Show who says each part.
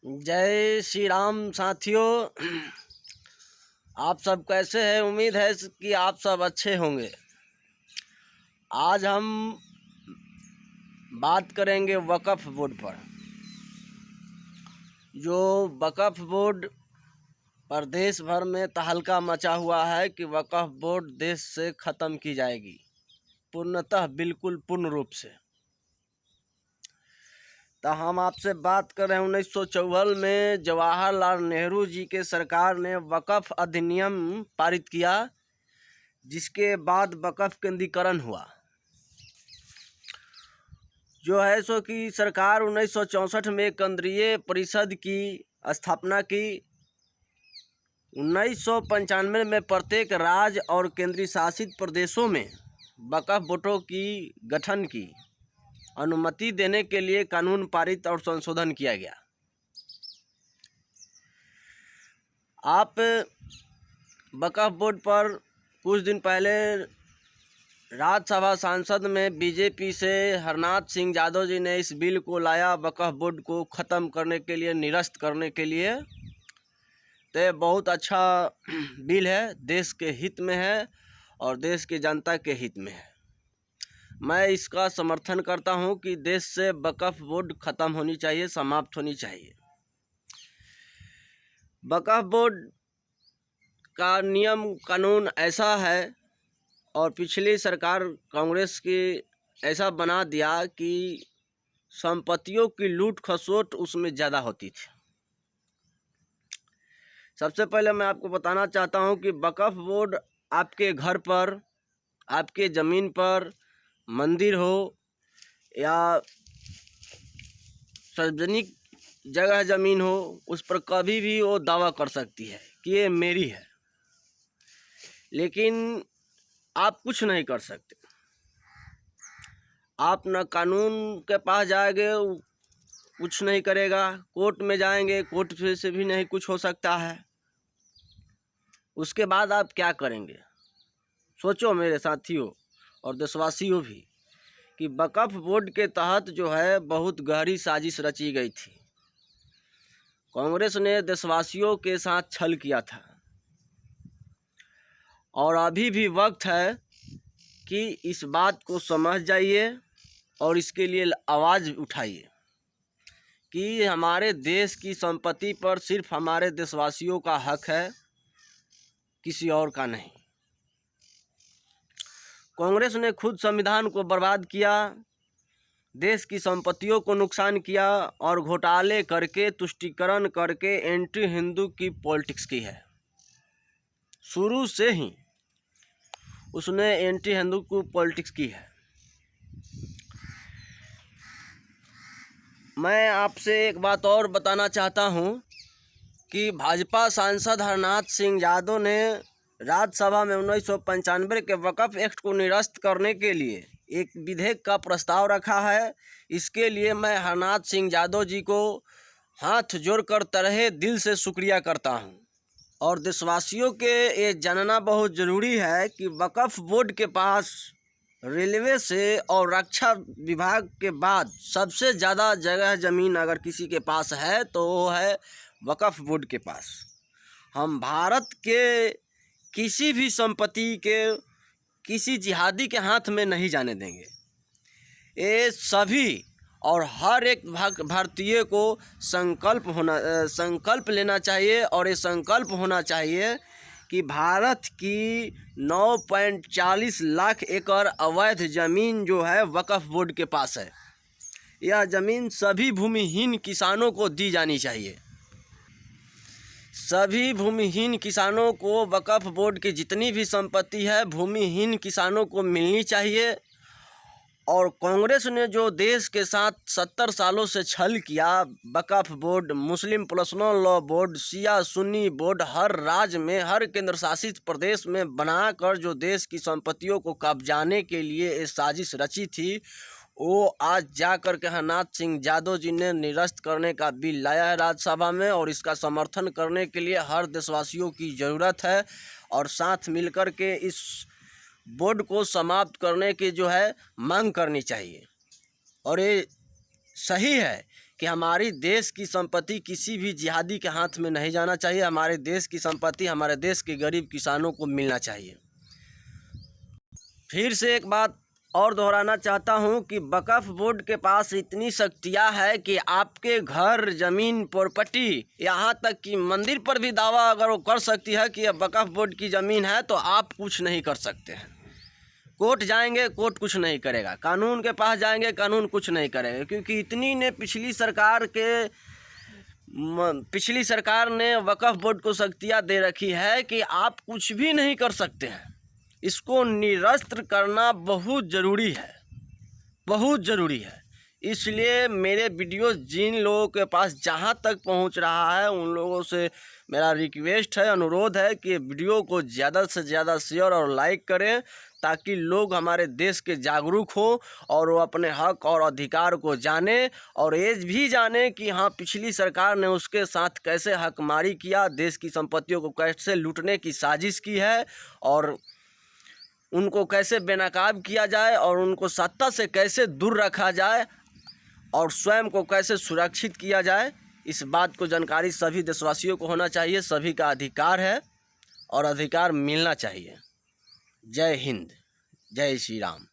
Speaker 1: जय श्री राम साथियों। आप सब कैसे हैं? उम्मीद है कि आप सब अच्छे होंगे। आज हम बात करेंगे वक्फ बोर्ड पर। जो वक्फ बोर्ड पर देश भर में तहलका मचा हुआ है कि वक्फ बोर्ड देश से ख़त्म की जाएगी, पूर्णतः बिल्कुल पूर्ण रूप से। तो हम आपसे बात कर रहे हैं 1954 में जवाहरलाल नेहरू जी के सरकार ने वक्फ अधिनियम पारित किया, जिसके बाद वक्फ केंद्रीकरण हुआ। जो है सो कि सरकार 1964 में केंद्रीय परिषद की स्थापना की। 1995 में प्रत्येक राज्य और केंद्रीय शासित प्रदेशों में वक्फ बोर्डों की गठन की अनुमति देने के लिए कानून पारित और संशोधन किया गया। आप वक्फ बोर्ड पर कुछ दिन पहले राज्यसभा सांसद में बीजेपी से हरनाथ सिंह यादव जी ने इस बिल को लाया, वक्फ बोर्ड को ख़त्म करने के लिए, निरस्त करने के लिए। तो बहुत अच्छा बिल है, देश के हित में है और देश की जनता के हित में है। मैं इसका समर्थन करता हूं कि देश से वक्फ बोर्ड ख़त्म होनी चाहिए, समाप्त होनी चाहिए। वक्फ बोर्ड का नियम कानून ऐसा है और पिछली सरकार कांग्रेस की ऐसा बना दिया कि संपत्तियों की लूट खसोट उसमें ज़्यादा होती थी। सबसे पहले मैं आपको बताना चाहता हूं कि वक्फ बोर्ड आपके घर पर, आपके ज़मीन पर, मंदिर हो या सार्वजनिक जगह ज़मीन हो, उस पर कभी भी वो दावा कर सकती है कि ये मेरी है, लेकिन आप कुछ नहीं कर सकते। आप न कानून के पास जाएंगे, कुछ नहीं करेगा, कोर्ट में जाएंगे, कोर्ट से भी नहीं कुछ हो सकता है। उसके बाद आप क्या करेंगे? सोचो मेरे साथियों और देशवासियों भी कि वक्फ बोर्ड के तहत जो है बहुत गहरी साजिश रची गई थी। कांग्रेस ने देशवासियों के साथ छल किया था और अभी भी वक्त है कि इस बात को समझ जाइए और इसके लिए आवाज़ उठाइए कि हमारे देश की संपत्ति पर सिर्फ हमारे देशवासियों का हक है, किसी और का नहीं। कांग्रेस ने खुद संविधान को बर्बाद किया, देश की संपत्तियों को नुकसान किया और घोटाले करके, तुष्टीकरण करके एंटी हिंदू की पॉलिटिक्स की है। शुरू से ही उसने एंटी हिंदू की पॉलिटिक्स की है। मैं आपसे एक बात और बताना चाहता हूं कि भाजपा सांसद हरनाथ सिंह यादव ने राज्यसभा में 1995 के वक्फ एक्ट को निरस्त करने के लिए एक विधेयक का प्रस्ताव रखा है। इसके लिए मैं हरनाथ सिंह यादव जी को हाथ जोड़कर तहे दिल से शुक्रिया करता हूं। और देशवासियों के ये जानना बहुत ज़रूरी है कि वक्फ बोर्ड के पास रेलवे से और रक्षा विभाग के बाद सबसे ज़्यादा जगह ज़मीन अगर किसी के पास है तो वो है वक्फ बोर्ड के पास। हम भारत के किसी भी संपत्ति के किसी जिहादी के हाथ में नहीं जाने देंगे। ये सभी और हर एक भारतीय को संकल्प लेना चाहिए और ये संकल्प होना चाहिए कि भारत की 9.40 लाख एकड़ अवैध ज़मीन जो है वक्फ बोर्ड के पास है। यह ज़मीन सभी भूमिहीन किसानों को दी जानी चाहिए। सभी भूमिहीन किसानों को वक्फ बोर्ड की जितनी भी संपत्ति है भूमिहीन किसानों को मिलनी चाहिए। और कांग्रेस ने जो देश के साथ 70 सालों से छल किया, वक्फ बोर्ड, मुस्लिम पर्सनल लॉ बोर्ड, शिया सुन्नी बोर्ड हर राज्य में, हर केंद्र शासित प्रदेश में बनाकर जो देश की संपत्तियों को कब्जाने के लिए ये साजिश रची थी, वो आज जाकर के हरनाथ सिंह यादव जी ने निरस्त करने का बिल लाया है राज्यसभा में। और इसका समर्थन करने के लिए हर देशवासियों की ज़रूरत है और साथ मिलकर के इस बोर्ड को समाप्त करने की जो है मांग करनी चाहिए। और ये सही है कि हमारी देश की संपत्ति किसी भी जिहादी के हाथ में नहीं जाना चाहिए। हमारे देश की संपत्ति हमारे देश के गरीब किसानों को मिलना चाहिए। फिर से एक बात और दोहराना चाहता हूं कि वक्फ बोर्ड के पास इतनी शक्तियां है कि आपके घर, ज़मीन, प्रॉपर्टी, यहाँ तक कि मंदिर पर भी दावा अगर वो कर सकती है कि यह वक्फ बोर्ड की ज़मीन है, तो आप कुछ नहीं कर सकते हैं। कोर्ट जाएंगे, कोर्ट कुछ नहीं करेगा। कानून के पास जाएंगे, कानून कुछ नहीं करेगा, क्योंकि इतनी ने पिछली सरकार ने वक्फ बोर्ड को शक्तियाँ दे रखी है कि आप कुछ भी नहीं कर सकते हैं। इसको निरस्त करना बहुत ज़रूरी है, बहुत ज़रूरी है। इसलिए मेरे वीडियो जिन लोगों के पास जहां तक पहुंच रहा है, उन लोगों से मेरा रिक्वेस्ट है, अनुरोध है कि वीडियो को ज़्यादा से ज़्यादा शेयर और लाइक करें, ताकि लोग हमारे देश के जागरूक हों और वो अपने हक और अधिकार को जाने और ये भी जाने कि हाँ, पिछली सरकार ने उसके साथ कैसे हकमारी किया, देश की संपत्तियों को कैसे लूटने की साजिश की है और उनको कैसे बेनकाब किया जाए और उनको सत्ता से कैसे दूर रखा जाए और स्वयं को कैसे सुरक्षित किया जाए। इस बात को जानकारी सभी देशवासियों को होना चाहिए। सभी का अधिकार है और अधिकार मिलना चाहिए। जय हिंद, जय श्री राम।